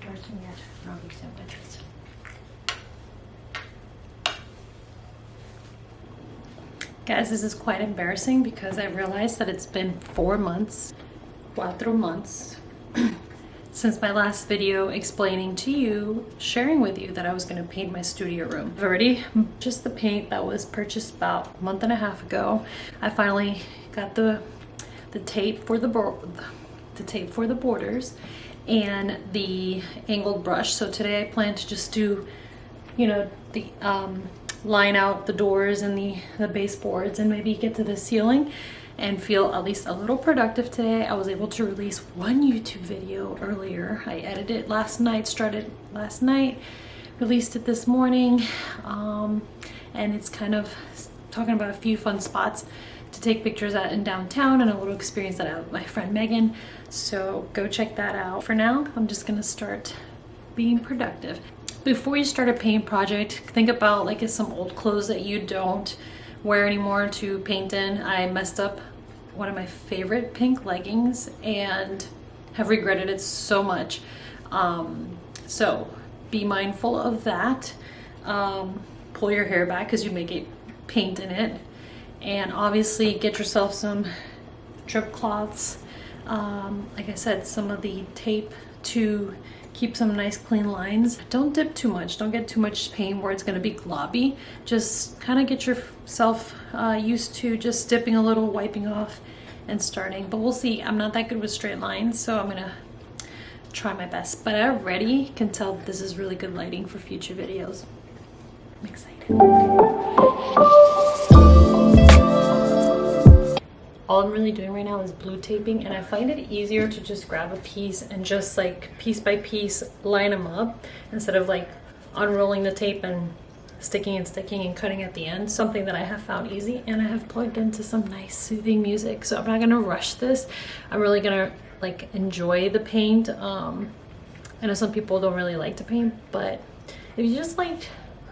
charging yet. No, he's no batteries. Guys, this is quite embarrassing because I realized that it's been 4 months since my last video explaining to you, sharing with you that I was going to paint my studio room. I've already purchased the paint that was purchased about a month and a half ago. I finally got the tape for the borders and the angled brush. So today I plan to just do, you know, the line out the doors and the baseboards and maybe get to the ceiling and feel at least a little productive today. I was able to release one YouTube video earlier. I edited it last night, started last night, released it this morning, and it's kind of talking about a few fun spots to take pictures at in downtown and a little experience that I had with my friend Megan. So go check that out. For now, I'm just gonna start being productive. Before you start a paint project, think about like some old clothes that you don't wear anymore to paint in. I messed up one of my favorite pink leggings and have regretted it so much. So be mindful of that. Pull your hair back because you may get paint in it. And obviously get yourself some drip cloths. Like I said, some of the tape to keep some nice clean lines. Don't dip too much. Don't get too much paint where it's going to be globby. Just kind of get yourself used to just dipping a little, wiping off and starting. But we'll see. I'm not that good with straight lines, so I'm going to try my best. But I already can tell that this is really good lighting for future videos. I'm excited. All I'm really doing right now is blue taping, and I find it easier to just grab a piece and just like piece by piece line them up instead of like unrolling the tape and sticking and cutting at the end. Something that I have found easy, and I have plugged into some nice soothing music. So I'm not gonna rush this. I'm really gonna like enjoy the paint. I know some people don't really like to paint, but if you just like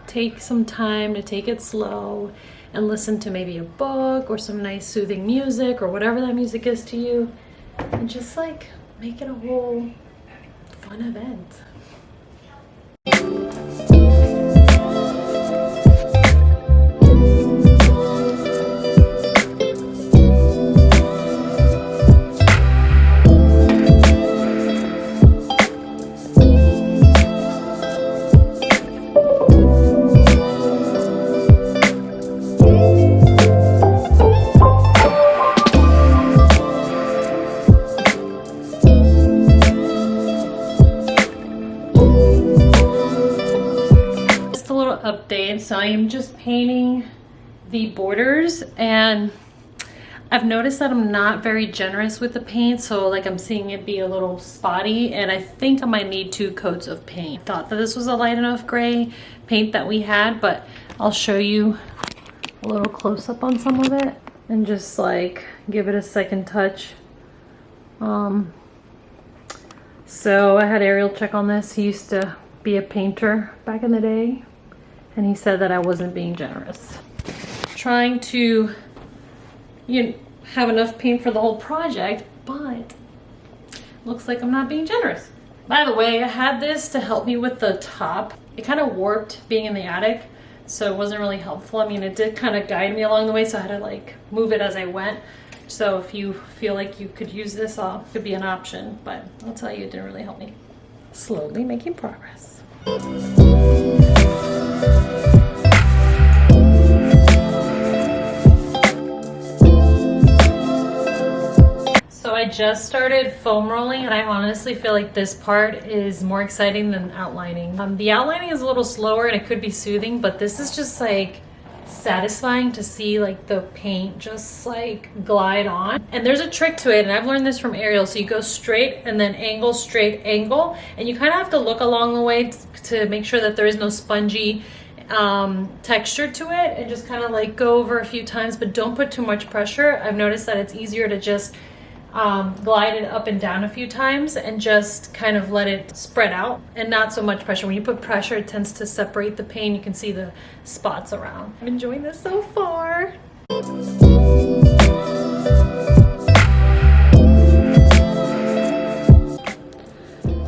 take some time to take it slow and listen to maybe a book or some nice soothing music or whatever that music is to you, and just like make it a whole fun event. Update. So I am just painting the borders, and I've noticed that I'm not very generous with the paint, so like I'm seeing it be a little spotty, and I think I might need 2 coats of paint. I thought that this was a light enough gray paint that we had, but I'll show you a little close-up on some of it and just like give it a second touch. So I had Ariel check on this. He used to be a painter back in the day, and he said that I wasn't being generous. Trying to, you know, have enough paint for the whole project, but looks like I'm not being generous. By the way, I had this to help me with the top. It kind of warped being in the attic, so it wasn't really helpful. I mean, it did kind of guide me along the way, so I had to like move it as I went. So if you feel like you could use this, it could be an option, but I'll tell you, it didn't really help me. Slowly making progress. So I just started foam rolling, and I honestly feel like this part is more exciting than outlining. The outlining is a little slower and it could be soothing, but this is just like satisfying to see like the paint just like glide on. And there's a trick to it, and I've learned this from Ariel. So you go straight and then angle, straight, angle, and you kind of have to look along the way to make sure that there is no spongy texture to it, and just kind of like go over a few times, but don't put too much pressure. I've noticed that it's easier to just glide it up and down a few times and just kind of let it spread out, and not so much pressure. When you put pressure, it tends to separate the paint. You can see the spots around. I'm enjoying this so far.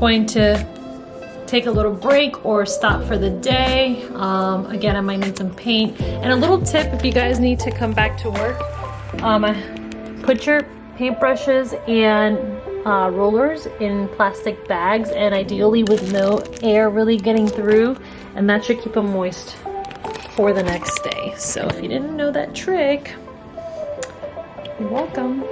Going to take a little break or stop for the day. Again, I might need some paint. And a little tip, if you guys need to come back to work, put your paintbrushes and rollers in plastic bags, and ideally with no air really getting through, and that should keep them moist for the next day. So if you didn't know that trick, you're welcome.